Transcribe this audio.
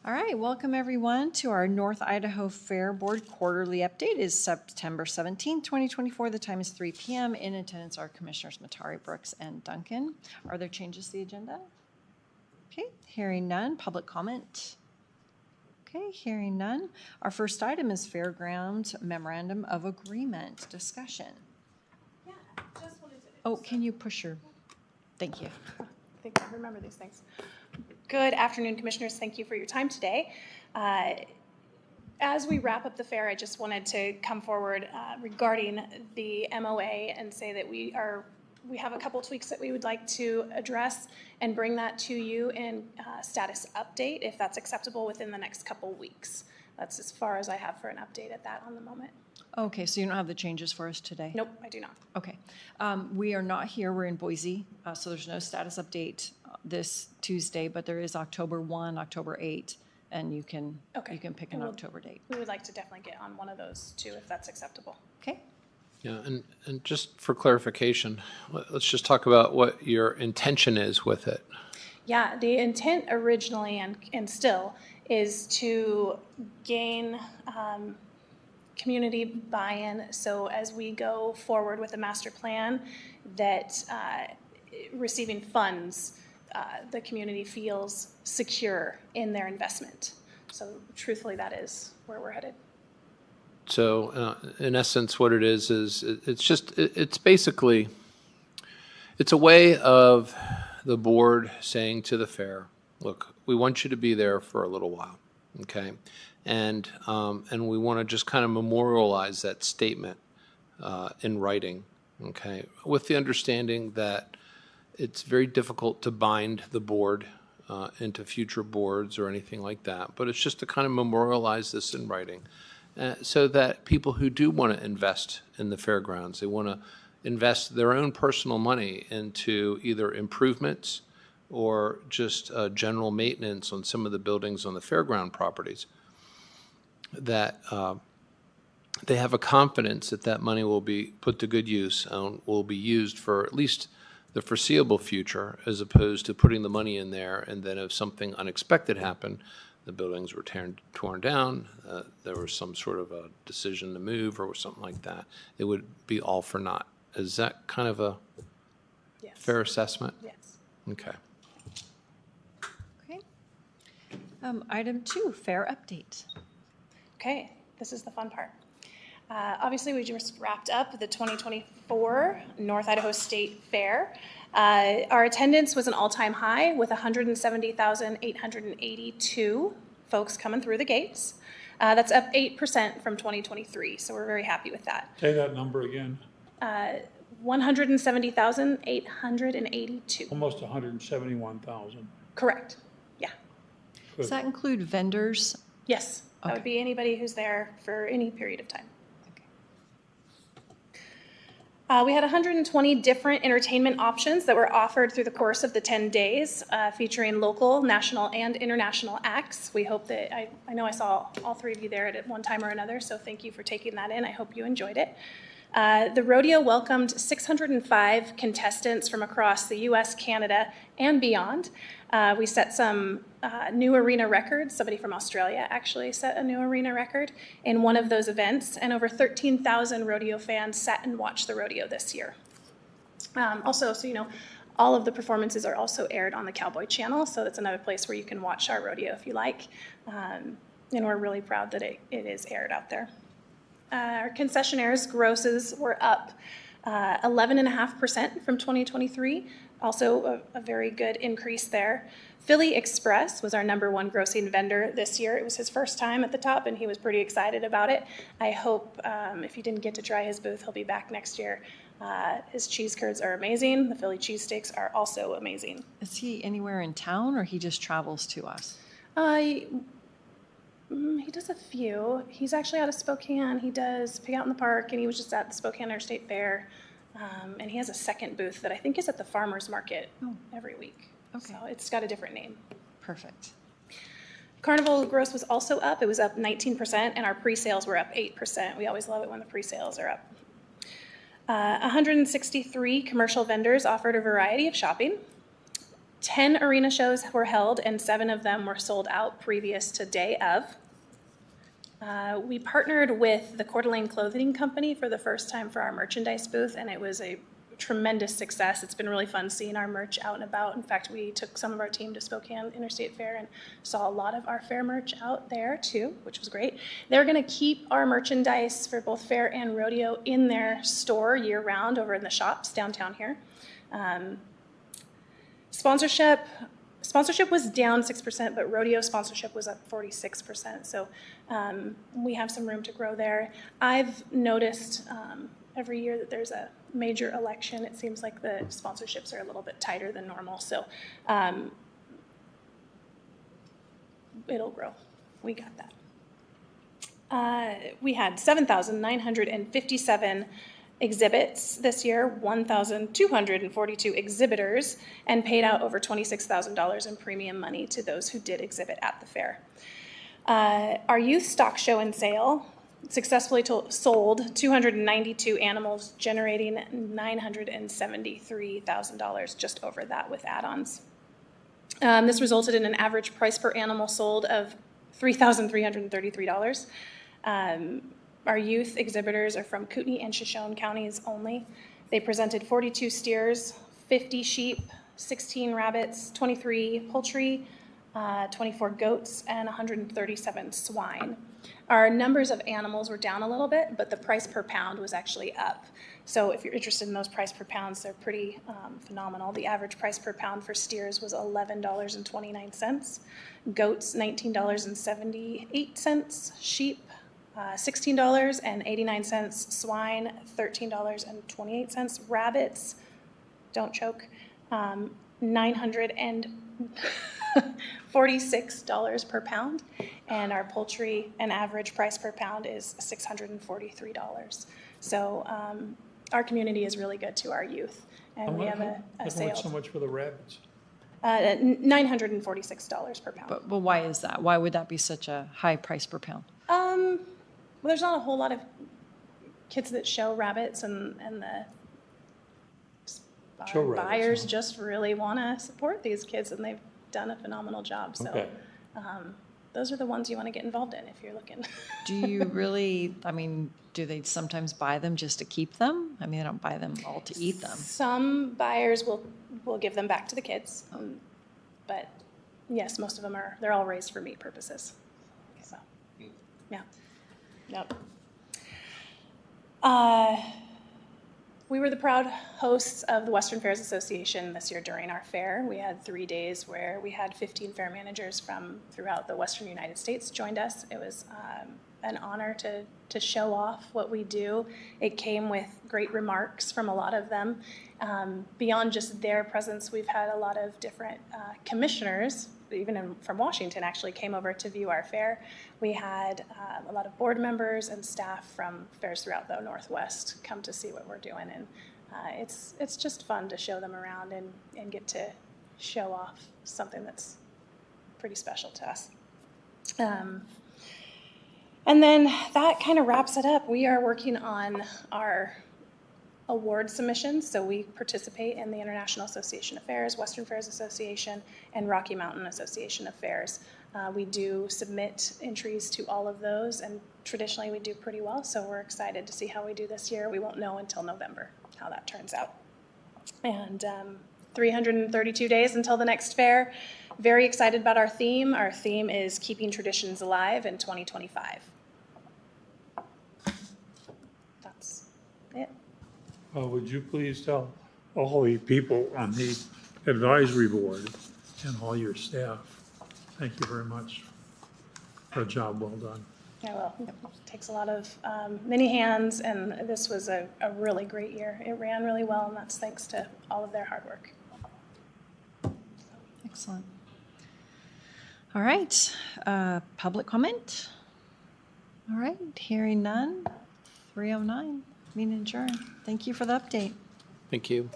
All right, welcome everyone to our North Idaho Fair Board Quarterly Update. It is September 17th, 2024. The time is 3 p.m. In attendance are Commissioners Matari, Brooks, and Duncan. Are there changes to the agenda? Okay, hearing none. Public comment? Okay, hearing none. Our first item is Fairgrounds Memorandum of Agreement discussion. Yeah, just wanted to. Oh, can you push your, thank you. I think I remember these things. Good afternoon, Commissioners. Thank you for your time today. As we wrap up the fair, I just wanted to come forward regarding the MOA and say that we have a couple tweaks that we would like to address and bring that to you in status update, if that's acceptable, within the next couple weeks. That's as far as I have for an update at that on the moment. Okay, so you don't have the changes for us today? Nope, I do not. Okay. We are not here. We're in Boise, so there's no status update this Tuesday, but there is October 1, October 8, and you can pick an October date. We would like to definitely get on one of those too, if that's acceptable. Okay. Yeah, and just for clarification, let's just talk about what your intention is with it. Yeah, the intent originally and still is to gain community buy-in, so as we go forward with the master plan, that receiving funds, the community feels secure in their investment. So truthfully, that is where we're headed. So in essence, what it is it's basically, it's a way of the board saying to the fair, look, we want you to be there for a little while, okay? And we want to just kind of memorialize that statement in writing, okay? With the understanding that it's very difficult to bind the board into future boards or anything like that, but it's just to kind of memorialize this in writing so that people who do want to invest in the fairgrounds, they want to invest their own personal money into either improvements or just general maintenance on some of the buildings on the fairground properties, that they have a confidence that that money will be put to good use and will be used for at least the foreseeable future, as opposed to putting the money in there and then if something unexpected happened, the buildings were torn down, there was some sort of a decision to move or something like that, it would be all for naught. Is that kind of a fair assessment? Yes. Okay. Okay. Item 2, fair update. Okay, this is the fun part. Obviously, we just wrapped up the 2024 North Idaho State Fair. Our attendance was an all-time high with 170,882 folks coming through the gates. That's up 8% from 2023, so we're very happy with that. Say that number again. 170,882. Almost 171,000. Correct. Yeah. Does that include vendors? Yes. That Okay. would be anybody who's there for any period of time. We had 120 different entertainment options that were offered through the course of the 10 days, featuring local, national, and international acts. We hope that, I know I saw all three of you there at one time or another, so thank you for taking that in. I hope you enjoyed it. The rodeo welcomed 605 contestants from across the U.S., Canada, and beyond. We set some new arena records. Somebody from Australia actually set a new arena record in one of those events, and over 13,000 rodeo fans sat and watched the rodeo this year. Also, so you know, all of the performances are also aired on the Cowboy Channel, so that's another place where you can watch our rodeo if you like. And we're really proud that it is aired out there. Our concessionaires' grosses were up 11.5% from 2023, also a very good increase there. Philly Express was our #1 grossing vendor this year. It was his first time at the top, and he was pretty excited about it. I hope if you didn't get to try his booth, he'll be back next year. His cheese curds are amazing. The Philly cheesesteaks are also amazing. Is he anywhere in town, or he just travels to us? He does a few. He's actually out of Spokane. He does Pig Out in the Park, and he was just at the Spokane Interstate Fair. And he has a second booth that I think is at the farmer's market every week. Okay. So it's got a different name. Perfect. Carnival gross was also up. It was up 19%, and our pre-sales were up 8%. We always love it when the pre-sales are up. 163 commercial vendors offered a variety of shopping. 10 arena shows were held, and 7 of them were sold out previous to day of. We partnered with the Coeur d'Alene Clothing Company for the first time for our merchandise booth, and it was a tremendous success. It's been really fun seeing our merch out and about. In fact, we took some of our team to Spokane Interstate Fair and saw a lot of our fair merch out there too, which was great. They're going to keep our merchandise for both fair and rodeo in their store year-round over in the shops downtown here. Sponsorship was down 6%, but rodeo sponsorship was up 46%. So we have some room to grow there. I've noticed every year that there's a major election, it seems like the sponsorships are a little bit tighter than normal. So it'll grow. We got that. We had 7,957 exhibits this year, 1,242 exhibitors, and paid out over $26,000 in premium money to those who did exhibit at the fair. Our youth stock show and sale successfully sold 292 animals, generating $973,000, just over that with add-ons. This resulted in an average price per animal sold of $3,333. Our youth exhibitors are from Kootenai and Shoshone counties only. They presented 42 steers, 50 sheep, 16 rabbits, 23 poultry, 24 goats, and 137 swine. Our numbers of animals were down a little bit, but the price per pound was actually up. So if you're interested in those price per pounds, they're pretty phenomenal. The average price per pound for steers was $11.29, goats $19.78, sheep $16.89, swine $13.28, rabbits, don't choke, $946 per pound, and our poultry, an average price per pound is $643. So our community is really good to our youth, and we have a sale. So much for the rabbits. $946 per pound. But why is that? Why would that be such a high price per pound? Well, there's not a whole lot of kids that show rabbits, and the buyers just really want to support these kids, and they've done a phenomenal job. So Okay. those are the ones you want to get involved in if you're looking. Do you really, I mean, do they sometimes buy them just to keep them? I mean, they don't buy them all to eat them. Some buyers will give them back to the kids, but yes, most of them they're all raised for meat purposes. So, yeah. Yep. We were the proud hosts of the Western Fairs Association this year during our fair. We had 3 days where we had 15 fair managers from throughout the Western United States joined us. It was an honor to show off what we do. It came with great remarks from a lot of them. Beyond just their presence, we've had a lot of different commissioners, even from Washington, actually came over to view our fair. We had a lot of board members and staff from fairs throughout the Northwest come to see what we're doing, and it's just fun to show them around and get to show off something that's pretty special to us. And then that kind of wraps it up. We are working on our award submissions. So we participate in the International Association of Fairs, Western Fairs Association, and Rocky Mountain Association of Fairs. We do submit entries to all of those, and traditionally we do pretty well, so we're excited to see how we do this year. We won't know until November how that turns out. And 332 days until the next fair. Very excited about our theme. Our theme is Keeping Traditions Alive in 2025. That's it. Would you please tell all the people on the advisory board and all your staff, thank you very much for a job well done. I will. It takes a lot of many hands, and this was a really great year. It ran really well, and that's thanks to all of their hard work. Excellent. All right, public comment? All right, hearing none, 3:09, meeting adjourned. Thank you for the update. Thank you.